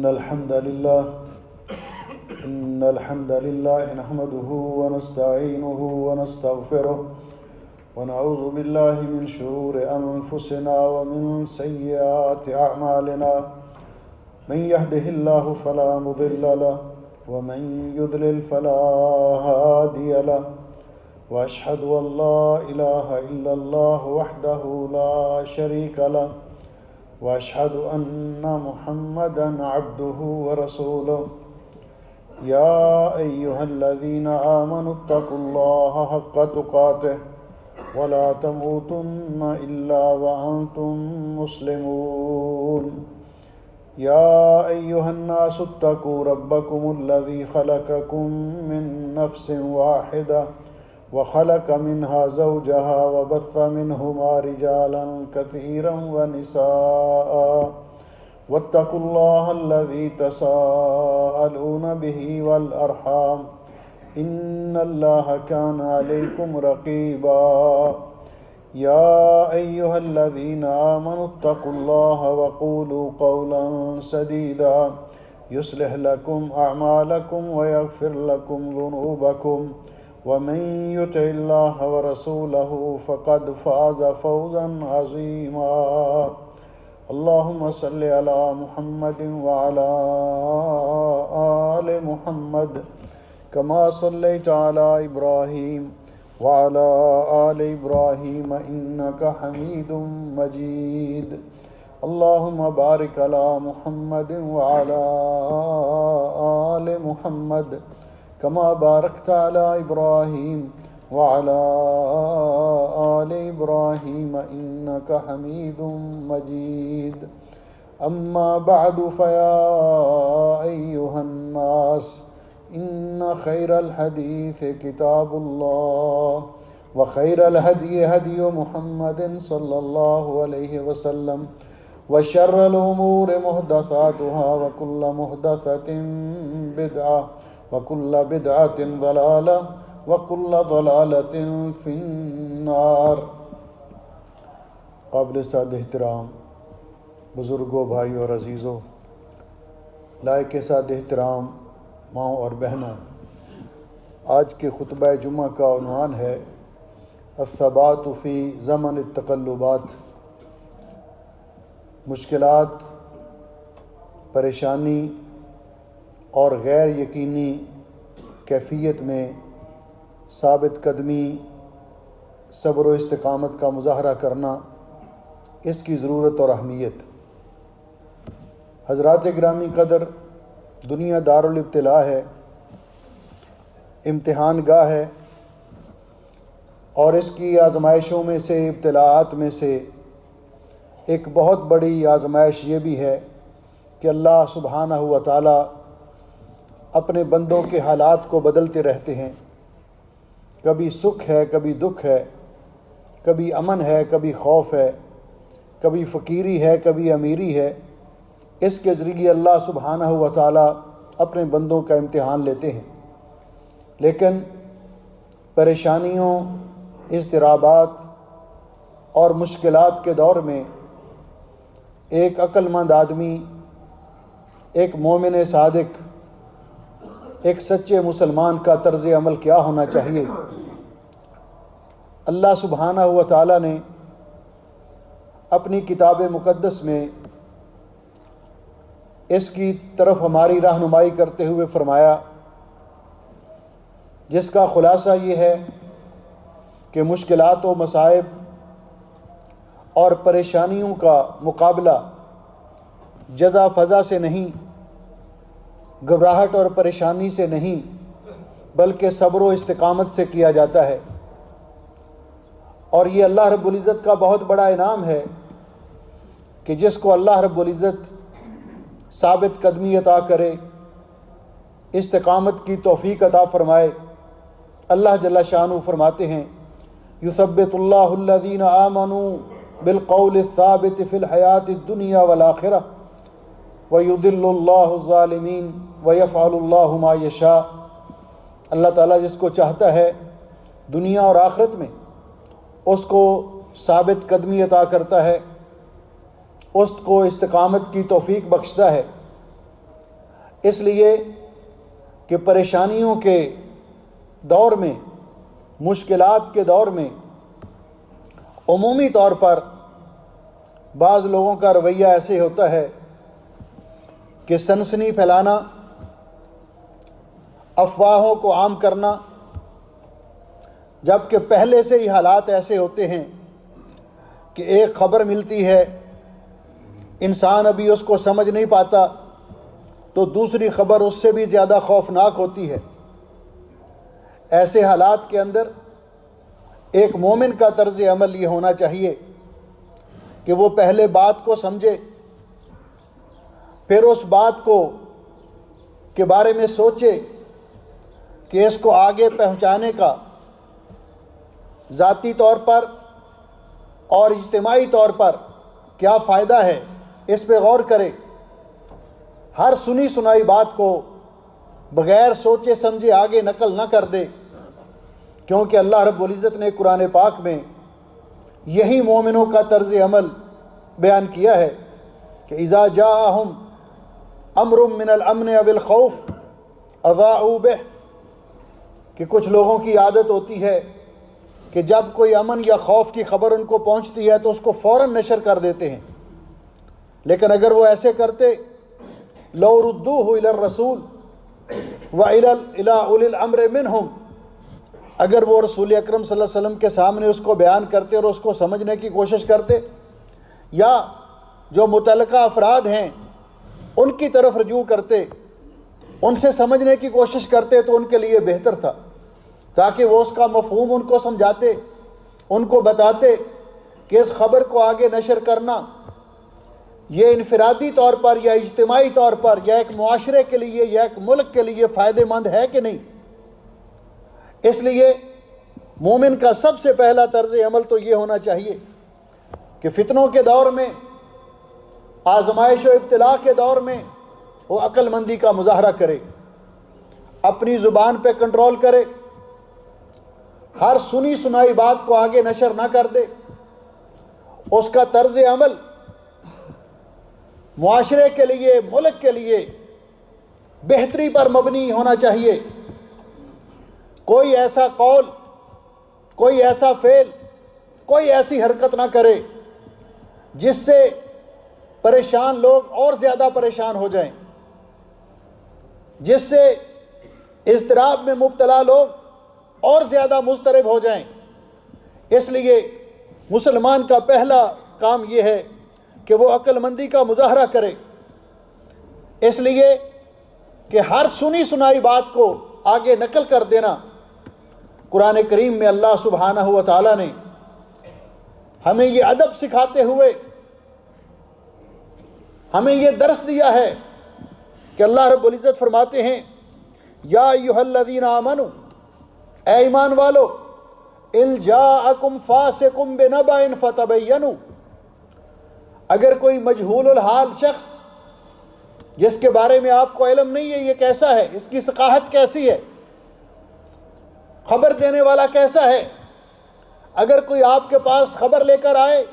إن الحمد لله نحمده ونستعينه ونستغفره ونعوذ بالله من شرور أنفسنا ومن سيئات أعمالنا من يهده الله فلا مضل له ومن يضلل فلا هادي له وأشهد أن لا إله إلا الله وحده لا شريك له وأشهد أن محمدًا عبده ورسوله يا أيها الذين آمنوا اتقوا الله حق تقاته ولا تموتن إلا وأنتم مسلمون يا أيها الناس اتقوا ربكم الذي خلقكم من نفس واحدة وخلق منها زوجها وبث منهما رجالا كثيرا ونساء واتقوا الله الذي تساءلون به والأرحام إن الله كان عليكم رقيبا يا أيها الذين آمنوا اتقوا الله وقولوا قولا سديدا يصلح لكم أعمالكم ويغفر لكم ذنوبكم ومن يطع الله ورسوله فقد فاز فوزا عظيما اللهم صل على محمد وعلى آل محمد كما صليت على إبراهيم وعلى آل إبراهيم إنك حميد مجيد اللهم بارك على محمد وعلى آل محمد كما باركت على إبراهيم وعلى آل إبراهيم إنك حميد مجيد أما بعد فيا أيها الناس إن خير الحديث كتاب الله وخير الهدي هدي محمد صلى الله عليه وسلم وشر الأمور محدثاتها وكل محدثة بدعة وكل بدعة ضلالة وكل ضلالة في النار۔ قابل صد احترام بزرگوں، بھائیوں اور عزیزوں، لائق صد احترام ماؤں اور بہنوں، آج کے خطبہ جمعہ کا عنوان ہے الثبات فی زمن التقلبات۔ مشکلات، پریشانی اور غیر یقینی کیفیت میں ثابت قدمی، صبر و استقامت کا مظاہرہ کرنا، اس کی ضرورت اور اہمیت۔ حضرات گرامی قدر، دنیا دارالابتلاء ہے، امتحان گاہ ہے، اور اس کی آزمائشوں میں سے، ابتلاءات میں سے ایک بہت بڑی آزمائش یہ بھی ہے کہ اللہ سبحانہ و تعالی اپنے بندوں کے حالات کو بدلتے رہتے ہیں۔ کبھی سکھ ہے، کبھی دکھ ہے، کبھی امن ہے، کبھی خوف ہے، کبھی فقیری ہے، کبھی امیری ہے۔ اس کے ذریعے اللہ سبحانہ و تعالی اپنے بندوں کا امتحان لیتے ہیں۔ لیکن پریشانیوں، اضطرابات اور مشکلات کے دور میں ایک عقل مند آدمی، ایک مومن صادق، ایک سچے مسلمان کا طرز عمل کیا ہونا چاہیے؟ اللہ سبحانہ و تعالی نے اپنی کتاب مقدس میں اس کی طرف ہماری رہنمائی کرتے ہوئے فرمایا، جس کا خلاصہ یہ ہے کہ مشکلات و مصائب اور پریشانیوں کا مقابلہ جزا فضا سے نہیں، گھبراہٹ اور پریشانی سے نہیں، بلکہ صبر و استقامت سے کیا جاتا ہے۔ اور یہ اللہ رب العزت کا بہت بڑا انعام ہے کہ جس کو اللہ رب العزت ثابت قدمی عطا کرے، استقامت کی توفیق عطا فرمائے۔ اللہ جل شانہ فرماتے ہیں، یثبت اللہ الذین آمنوا بالقول الثابت فی الحیات الدنیا والآخرہ وَيُضِلُّ اللَّهُ الظَّالِمِينَ وَيَفْعَلُ اللَّهُ مَا يَشَاءُ۔ اللہ تعالیٰ جس کو چاہتا ہے دنیا اور آخرت میں اس کو ثابت قدمی عطا کرتا ہے، اس کو استقامت کی توفیق بخشتا ہے، اس لیے کہ پریشانیوں کے دور میں، مشکلات کے دور میں عمومی طور پر بعض لوگوں کا رویہ ایسے ہوتا ہے کہ سنسنی پھیلانا، افواہوں کو عام کرنا، جبکہ پہلے سے ہی حالات ایسے ہوتے ہیں کہ ایک خبر ملتی ہے، انسان ابھی اس کو سمجھ نہیں پاتا تو دوسری خبر اس سے بھی زیادہ خوفناک ہوتی ہے۔ ایسے حالات کے اندر ایک مومن کا طرز عمل یہ ہونا چاہیے کہ وہ پہلے بات کو سمجھے، پھر اس بات کے بارے میں سوچے کہ اس کو آگے پہنچانے کا ذاتی طور پر اور اجتماعی طور پر کیا فائدہ ہے، اس پہ غور کرے۔ ہر سنی سنائی بات کو بغیر سوچے سمجھے آگے نقل نہ کر دے، کیونکہ اللہ رب العزت نے قرآن پاک میں یہی مومنوں کا طرز عمل بیان کیا ہے کہ اذا جاءہم امر من الامن او الخوف اضاعوا بہ، کہ کچھ لوگوں کی عادت ہوتی ہے کہ جب کوئی امن یا خوف کی خبر ان کو پہنچتی ہے تو اس کو فوراً نشر کر دیتے ہیں، لیکن اگر وہ ایسے کرتے لو ردوہ الی الرسول الی اولی الامر منہم، اگر وہ رسول اکرم صلی اللہ علیہ وسلم کے سامنے اس کو بیان کرتے اور اس کو سمجھنے کی کوشش کرتے، یا جو متعلقہ افراد ہیں ان کی طرف رجوع کرتے، ان سے سمجھنے کی کوشش کرتے تو ان کے لیے بہتر تھا، تاکہ وہ اس کا مفہوم ان کو سمجھاتے، ان کو بتاتے کہ اس خبر کو آگے نشر کرنا یہ انفرادی طور پر یا اجتماعی طور پر یا ایک معاشرے کے لیے یا ایک ملک کے لیے فائدہ مند ہے کہ نہیں۔ اس لیے مومن کا سب سے پہلا طرز عمل تو یہ ہونا چاہیے کہ فتنوں کے دور میں، آزمائش و ابتلاء کے دور میں وہ عقل مندی کا مظاہرہ کرے، اپنی زبان پہ کنٹرول کرے، ہر سنی سنائی بات کو آگے نشر نہ کر دے، اس کا طرز عمل معاشرے کے لیے، ملک کے لیے بہتری پر مبنی ہونا چاہیے۔ کوئی ایسا قول، کوئی ایسا فعل، کوئی ایسی حرکت نہ کرے جس سے پریشان لوگ اور زیادہ پریشان ہو جائیں، جس سے اضطراب میں مبتلا لوگ اور زیادہ مضطرب ہو جائیں۔ اس لیے مسلمان کا پہلا کام یہ ہے کہ وہ عقل مندی کا مظاہرہ کرے، اس لیے کہ ہر سنی سنائی بات کو آگے نقل کر دینا، قرآن کریم میں اللہ سبحانہ و تعالیٰ نے ہمیں یہ ادب سکھاتے ہوئے ہمیں یہ درس دیا ہے کہ اللہ رب العزت فرماتے ہیں یا ایھا الذین آمنوا، اے ایمان والو، ان جاءکم فاسق بنبأ فتبینوا، اگر کوئی مجہول الحال شخص جس کے بارے میں آپ کو علم نہیں ہے یہ کیسا ہے، اس کی ثقافت کیسی ہے، خبر دینے والا کیسا ہے، اگر کوئی آپ کے پاس خبر لے کر آئے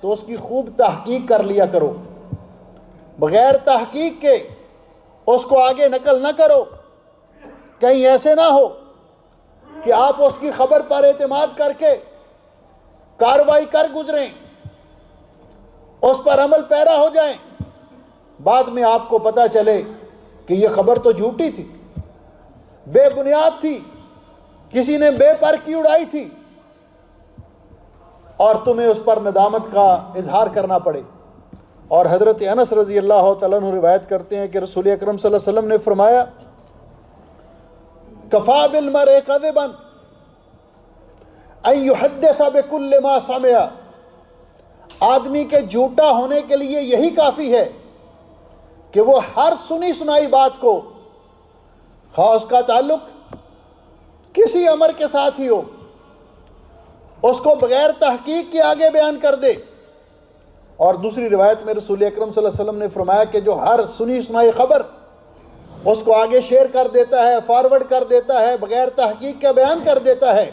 تو اس کی خوب تحقیق کر لیا کرو، بغیر تحقیق کے اس کو آگے نقل نہ کرو، کہیں ایسے نہ ہو کہ آپ اس کی خبر پر اعتماد کر کے کارروائی کر گزریں، اس پر عمل پیرا ہو جائیں، بعد میں آپ کو پتہ چلے کہ یہ خبر تو جھوٹی تھی، بے بنیاد تھی، کسی نے بے پر کی اڑائی تھی، اور تمہیں اس پر ندامت کا اظہار کرنا پڑے۔ اور حضرت انس رضی اللہ تعالیٰ عنہ روایت کرتے ہیں کہ رسول اکرم صلی اللہ علیہ وسلم نے فرمایا کفا بالمرء کذبا ان یحدث بکل ما سمع، آدمی کے جھوٹا ہونے کے لیے یہی کافی ہے کہ وہ ہر سنی سنائی بات کو، خواہ اس کا تعلق کسی امر کے ساتھ ہی ہو، اس کو بغیر تحقیق کے آگے بیان کر دے۔ اور دوسری روایت میں رسول اکرم صلی اللہ علیہ وسلم نے فرمایا کہ جو ہر سنی سنائی خبر اس کو آگے شیئر کر دیتا ہے، فارورڈ کر دیتا ہے، بغیر تحقیق کے بیان کر دیتا ہے،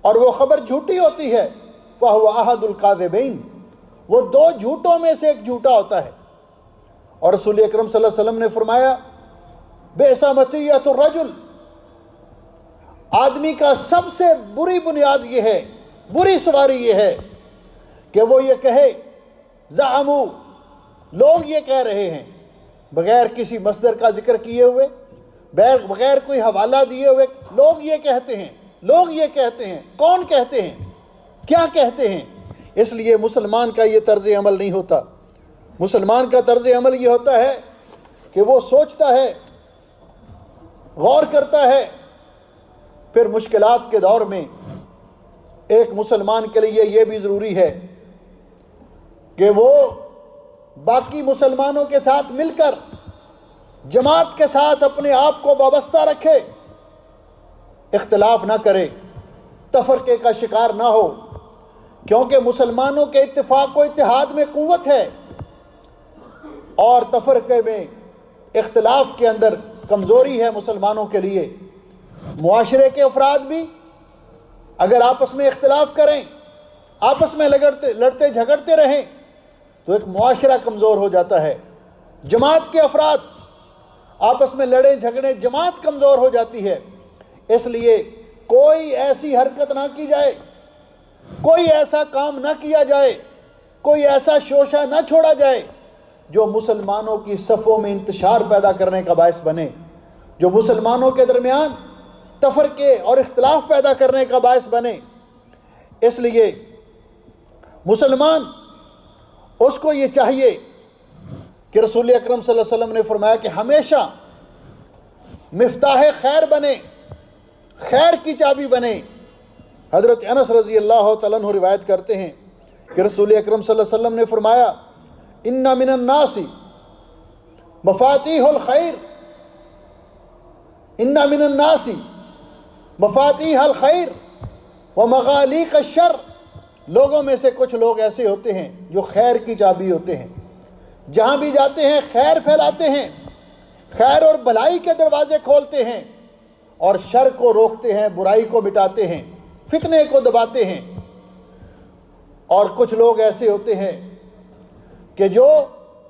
اور وہ خبر جھوٹی ہوتی ہے، فَهُوَ أَحَدُ الْكَاذِبَيْنِ، وہ دو جھوٹوں میں سے ایک جھوٹا ہوتا ہے۔ اور رسول اکرم صلی اللہ علیہ وسلم نے فرمایا بئس مطیۃ الرجل، آدمی کا سب سے بری بنیاد یہ ہے، بری سواری یہ ہے کہ وہ یہ کہے زعموا، لوگ یہ کہہ رہے ہیں، بغیر کسی مصدر کا ذکر کیے ہوئے، بغیر کوئی حوالہ دیے ہوئے، لوگ یہ کہتے ہیں، لوگ یہ کہتے ہیں۔ کون کہتے ہیں؟ کیا کہتے ہیں؟ اس لیے مسلمان کا یہ طرز عمل نہیں ہوتا۔ مسلمان کا طرز عمل یہ ہوتا ہے کہ وہ سوچتا ہے، غور کرتا ہے، پھر مشکلات کے دور میں ایک مسلمان کے لیے یہ بھی ضروری ہے کہ وہ باقی مسلمانوں کے ساتھ مل کر جماعت کے ساتھ اپنے آپ کو وابستہ رکھے، اختلاف نہ کرے، تفرقے کا شکار نہ ہو، کیونکہ مسلمانوں کے اتفاق و اتحاد میں قوت ہے اور تفرقے میں، اختلاف کے اندر کمزوری ہے مسلمانوں کے لیے۔ معاشرے کے افراد بھی اگر آپس میں اختلاف کریں، آپس میں لڑتے جھگڑتے رہیں تو ایک معاشرہ کمزور ہو جاتا ہے۔ جماعت کے افراد آپس میں لڑیں جھگڑیں، جماعت کمزور ہو جاتی ہے۔ اس لیے کوئی ایسی حرکت نہ کی جائے، کوئی ایسا کام نہ کیا جائے، کوئی ایسا شوشہ نہ چھوڑا جائے جو مسلمانوں کی صفوں میں انتشار پیدا کرنے کا باعث بنے، جو مسلمانوں کے درمیان تفرقے اور اختلاف پیدا کرنے کا باعث بنے۔ اس لیے مسلمان اس کو یہ چاہیے کہ رسول اکرم صلی اللہ علیہ وسلم نے فرمایا کہ ہمیشہ مفتاح خیر بنے، خیر کی چابی بنے۔ حضرت انس رضی اللہ تعالیٰ عنہ روایت کرتے ہیں کہ رسول اکرم صلی اللہ علیہ وسلم نے فرمایا ان من الناس مفاتیح الخیر، ان من الناس مفاتیح الخیر ومغالیق الشر، لوگوں میں سے کچھ لوگ ایسے ہوتے ہیں جو خیر کی چابی ہوتے ہیں، جہاں بھی جاتے ہیں خیر پھیلاتے ہیں، خیر اور بھلائی کے دروازے کھولتے ہیں اور شر کو روکتے ہیں، برائی کو مٹاتے ہیں، فتنے کو دباتے ہیں۔ اور کچھ لوگ ایسے ہوتے ہیں کہ جو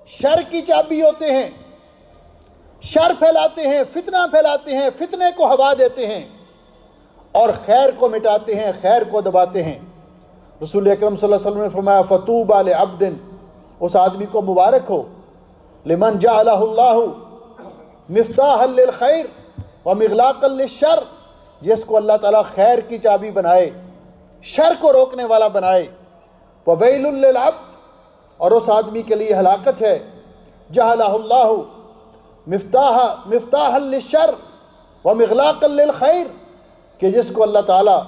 شر کی چابی ہوتے ہیں، شر پھیلاتے ہیں، فتنہ پھیلاتے ہیں، فتنے کو ہوا دیتے ہیں اور خیر کو مٹاتے ہیں، خیر کو دباتے ہیں۔ رسول اکرم صلی اللہ علیہ وسلم نے فرمایا فطوبی لعبد، اس آدمی کو مبارک ہو، لمن جعلہ اللہ مفتاحا للخیر ومغلاقا للشر، جس کو اللہ تعالیٰ خیر کی چابی بنائے، شر کو روکنے والا بنائے۔ وویل للعبد، اور اس آدمی کے لیے ہلاکت ہے، جعلہ اللہ مفتاحا للشر ومغلاقا للخیر، کہ جس کو اللہ تعالیٰ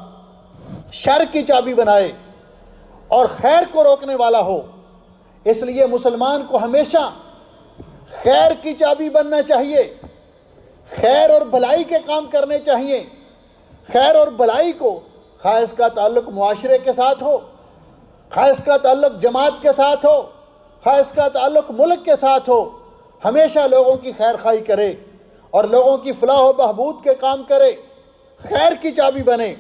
شر کی چابی بنائے اور خیر کو روکنے والا ہو۔ اس لیے مسلمان کو ہمیشہ خیر کی چابی بننا چاہیے، خیر اور بھلائی کے کام کرنے چاہیے۔ خیر اور بھلائی کو، خواہ اس کا تعلق معاشرے کے ساتھ ہو، خواہ اس کا تعلق جماعت کے ساتھ ہو، خواہ اس کا تعلق ملک کے ساتھ ہو، ہمیشہ لوگوں کی خیر خواہی کرے اور لوگوں کی فلاح و بہبود کے کام کرے، خیر کی چابی بنے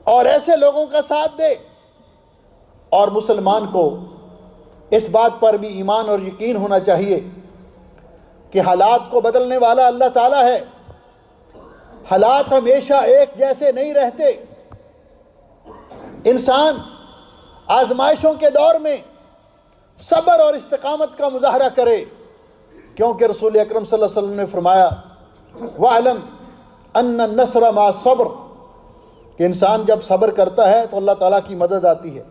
اور ایسے لوگوں کا ساتھ دے۔ اور مسلمان کو اس بات پر بھی ایمان اور یقین ہونا چاہیے کہ حالات کو بدلنے والا اللہ تعالیٰ ہے۔ حالات ہمیشہ ایک جیسے نہیں رہتے۔ انسان آزمائشوں کے دور میں صبر اور استقامت کا مظاہرہ کرے، کیونکہ رسول اکرم صلی اللہ علیہ وسلم نے فرمایا وَاعْلَمْ أَنَّ النَّصْرَ مَعَ الصَّبْرِ، کہ انسان جب صبر کرتا ہے تو اللہ تعالیٰ کی مدد آتی ہے،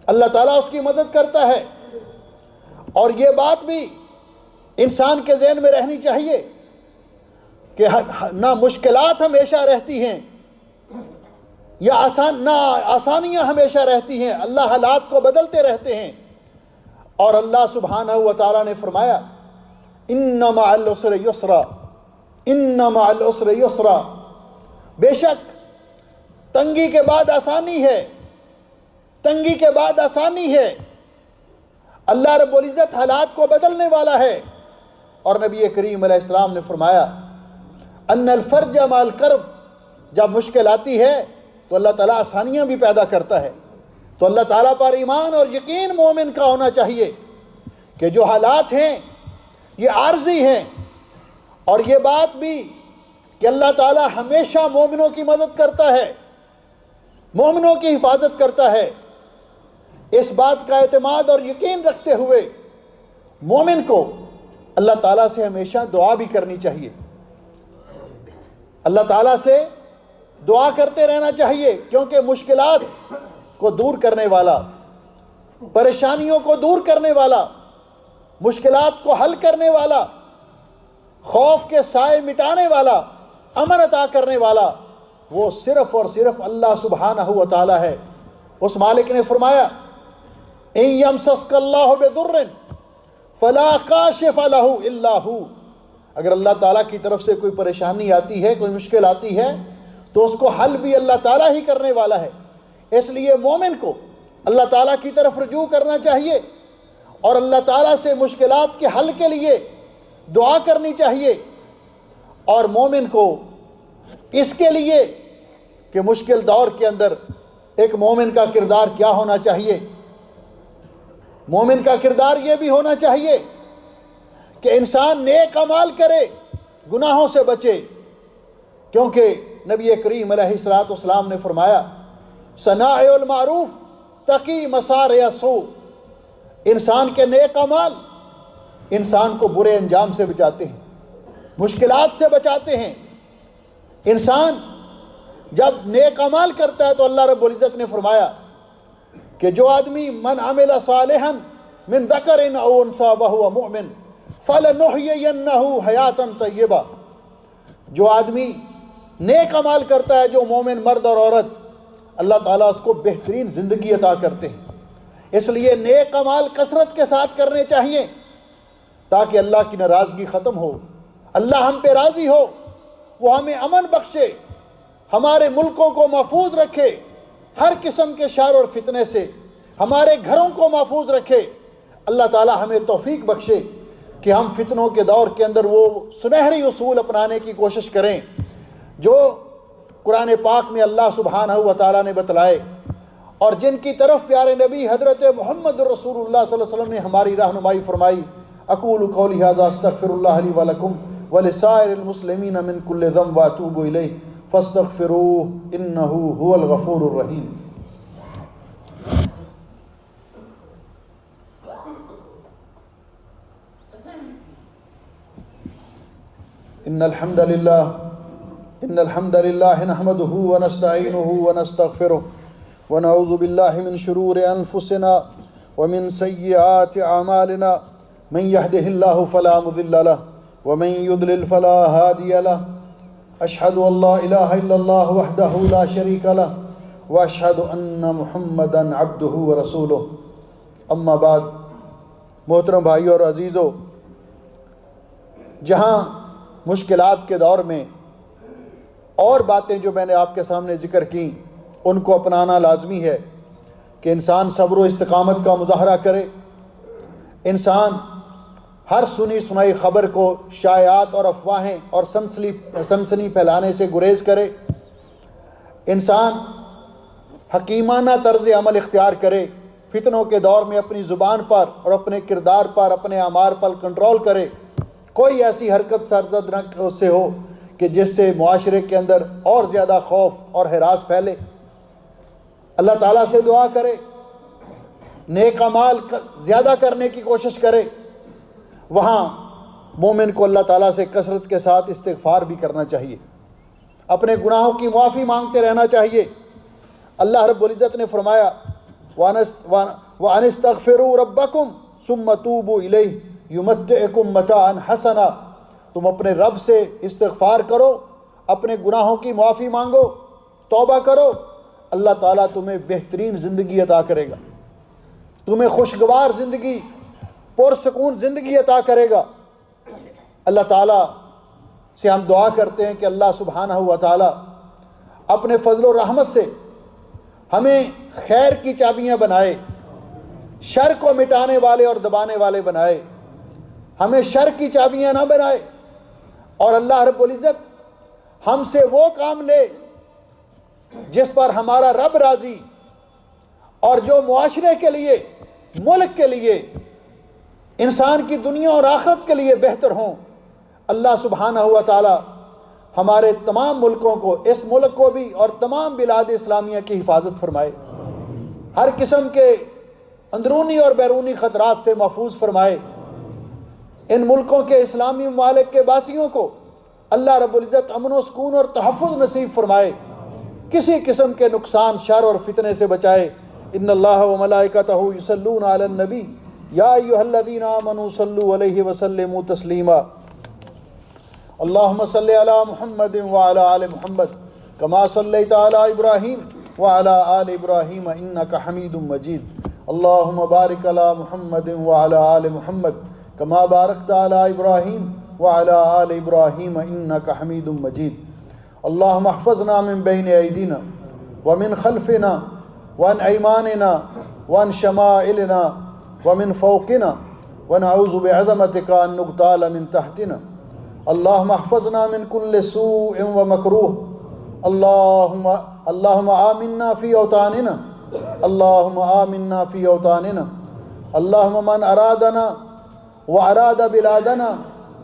اللہ تعالیٰ اس کی مدد کرتا ہے۔ اور یہ بات بھی انسان کے ذہن میں رہنی چاہیے کہ نہ مشکلات ہمیشہ رہتی ہیں یا نہ آسانیاں ہمیشہ رہتی ہیں، اللہ حالات کو بدلتے رہتے ہیں۔ اور اللہ سبحانہ و تعالیٰ نے فرمایا ان مع العسر یسرا، ان مع العسر یسرا، بے شک تنگی کے بعد آسانی ہے، تنگی کے بعد آسانی ہے۔ اللہ رب العزت حالات کو بدلنے والا ہے۔ اور نبی کریم علیہ السلام نے فرمایا ان الفرج مع الکرب، جب مشکل آتی ہے تو اللہ تعالیٰ آسانیاں بھی پیدا کرتا ہے۔ تو اللہ تعالیٰ پر ایمان اور یقین مومن کا ہونا چاہیے کہ جو حالات ہیں یہ عارضی ہیں، اور یہ بات بھی کہ اللہ تعالیٰ ہمیشہ مومنوں کی مدد کرتا ہے، مومنوں کی حفاظت کرتا ہے، اس بات کا اعتماد اور یقین رکھتے ہوئے مومن کو اللہ تعالیٰ سے ہمیشہ دعا بھی کرنی چاہیے، اللہ تعالیٰ سے دعا کرتے رہنا چاہیے، کیونکہ مشکلات کو دور کرنے والا، پریشانیوں کو دور کرنے والا، مشکلات کو حل کرنے والا، خوف کے سائے مٹانے والا، امن عطا کرنے والا، وہ صرف اور صرف اللہ سبحانہ و تعالی ہے۔ اس مالک نے فرمایا ان یمسسک اللہ بضر فلا کاشف لہ الا ہو، اگر اللہ تعالیٰ کی طرف سے کوئی پریشانی آتی ہے، کوئی مشکل آتی ہے، تو اس کو حل بھی اللہ تعالیٰ ہی کرنے والا ہے۔ اس لیے مومن کو اللہ تعالیٰ کی طرف رجوع کرنا چاہیے اور اللہ تعالیٰ سے مشکلات کے حل کے لیے دعا کرنی چاہیے، اور مومن کو اس کے لیے کہ مشکل دور کے اندر ایک مومن کا کردار کیا ہونا چاہیے، مومن کا کردار یہ بھی ہونا چاہیے کہ انسان نیک اعمال کرے، گناہوں سے بچے، کیونکہ نبی کریم علیہ الصلوۃ والسلام نے فرمایا صنائع المعروف تقی مصارع السوء، انسان کے نیک اعمال انسان کو برے انجام سے بچاتے ہیں، مشکلات سے بچاتے ہیں۔ انسان جب نیک اعمال کرتا ہے تو اللہ رب العزت نے فرمایا کہ جو آدمی من عمل صالحا من ذکر او انثی وهو مؤمن فلنحیینہ حیاتا طیبہ، جو آدمی نیک اعمال کرتا ہے، جو مومن مرد اور عورت، اللہ تعالیٰ اس کو بہترین زندگی عطا کرتے ہیں۔ اس لیے نیک اعمال کثرت کے ساتھ کرنے چاہیے تاکہ اللہ کی ناراضگی ختم ہو، اللہ ہم پہ راضی ہو، وہ ہمیں امن بخشے، ہمارے ملکوں کو محفوظ رکھے ہر قسم کے شر اور فتنے سے، ہمارے گھروں کو محفوظ رکھے۔ اللہ تعالیٰ ہمیں توفیق بخشے کہ ہم فتنوں کے دور کے اندر وہ سنہری اصول اپنانے کی کوشش کریں جو قرآن پاک میں اللہ سبحانہ و تعالیٰ نے بتلائے، اور جن کی طرف پیارے نبی حضرت محمد رسول اللہ صلی اللہ علیہ وسلم نے ہماری رہنمائی فرمائی۔ اقول قولی ھذا استغفر اللہ لی ولکم ولسائر المسلمین من کل ذنب واتوب الیہ فاستغفروہ انہ ھو الغفور الرحیم۔ ان الحمد للہ نحمده ونستعینه ونستغفره ونعوذ باللہ من شرور انفسنا ومن سیئات اعمالنا، من يهده الله فلا مضل له ومن يضلل فلا هادي له، اشهد ان لا اله الا الله وحده لا شريك له واشهد ان محمدا عبده ورسوله۔ اما بعد، محترم بھائیو اور عزیزو، جہاں مشکلات کے دور میں اور باتیں جو میں نے آپ کے سامنے ذکر کی ان کو اپنانا لازمی ہے کہ انسان صبر و استقامت کا مظاہرہ کرے، انسان ہر سنی سنائی خبر کو شائعات اور افواہیں اور سنسنی پھیلانے سے گریز کرے، انسان حکیمانہ طرز عمل اختیار کرے، فتنوں کے دور میں اپنی زبان پر اور اپنے کردار پر، اپنے اعمال پر کنٹرول کرے، کوئی ایسی حرکت سرزد نہ اس سے ہو کہ جس سے معاشرے کے اندر اور زیادہ خوف اور ہراس پھیلے۔ اللہ تعالیٰ سے دعا کرے، نیک اعمال زیادہ کرنے کی کوشش کرے۔ وہاں مومن کو اللہ تعالیٰ سے کثرت کے ساتھ استغفار بھی کرنا چاہیے، اپنے گناہوں کی معافی مانگتے رہنا چاہیے۔ اللہ رب العزت نے فرمایا وَأَنِ اسْتَغْفِرُوا رَبَّكُمْ ثُمَّ تُوبُوا إِلَيْهِ يُمَتِّعْكُمْ مَتَاعًا حَسَنًا، تم اپنے رب سے استغفار کرو، اپنے گناہوں کی معافی مانگو، توبہ کرو، اللہ تعالیٰ تمہیں بہترین زندگی عطا کرے گا، تمہیں خوشگوار زندگی، پرسکون زندگی عطا کرے گا۔ اللہ تعالیٰ سے ہم دعا کرتے ہیں کہ اللہ سبحانہ و تعالیٰ اپنے فضل و رحمت سے ہمیں خیر کی چابیاں بنائے، شر کو مٹانے والے اور دبانے والے بنائے، ہمیں شر کی چابیاں نہ بنائے، اور اللہ رب العزت ہم سے وہ کام لے جس پر ہمارا رب راضی، اور جو معاشرے کے لیے، ملک کے لیے انسان کی دنیا اور آخرت کے لیے بہتر ہوں۔ اللہ سبحانہ و تعالی ہمارے تمام ملکوں کو، اس ملک کو بھی اور تمام بلاد اسلامیہ کی حفاظت فرمائے، ہر قسم کے اندرونی اور بیرونی خطرات سے محفوظ فرمائے۔ ان ملکوں کے اسلامی ممالک کے باسیوں کو اللہ رب العزت امن و سکون اور تحفظ نصیب فرمائے، کسی قسم کے نقصان، شر اور فتنے سے بچائے۔ ان اللہ و ملائکتہ یصلون علی النبی یا ایھا الذین آمنوا صلوا علیہ وسلموا تسلیما۔ اللہم صل علی محمد وعلی آل محمد کما صلیت علی ابراہیم وعلی آل ابراہیم انک حمید مجید۔ اللہم بارک علی محمد وعلی آل محمد کما بارکت علی ابراہیم وعلی آل ابراہیم انک حمید مجید۔ اللہم احفظنا من بین ایدینا ومن خلفنا وعن ایماننا وعن شمائلنا ومن فوقنا ونعوذ بعظمتک ان نغتال من تحتنا۔ اللہم احفظنا من کل سوء ومکروہ۔ اللہم آمنا فی اوطاننا، اللہم آمنا فی اوطاننا۔ اللہم من ارادنا واراد بلادنا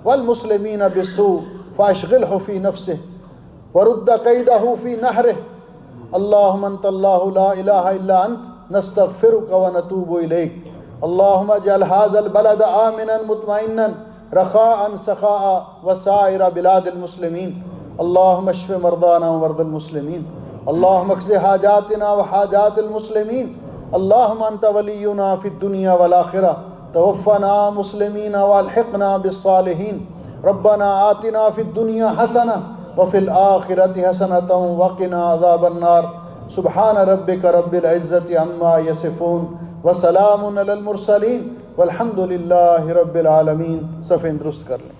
والمسلمین بالسوء فاشغلہ فی نفسہ ورد قیدہ فی نحرہ۔ اللہم انت اللہ لا الہ الا انت نستغفرک ونتوب الیک۔ اللہم اجعل ھذا البلد آمنا مطمئنا رخاء سخاء وسائر بلاد المسلمین۔ اللہم اشف مرضانا ومرضى المسلمین۔ اللہم اقض حاجاتنا وحاجات المسلمین۔ اللہم انت ولینا فی الدنیا والآخرہ، توفنا مسلمین والحقنا بالصالحین۔ ربنا آتنا فی الدنیا حسنہ وفی الآخرۃ حسنۃ وقنا عذاب النار۔ سبحان ربک رب العزۃ عما یصفون وسلام علی المرسلین والحمد للہ رب العالمین۔ صفحہ درست کر لیں۔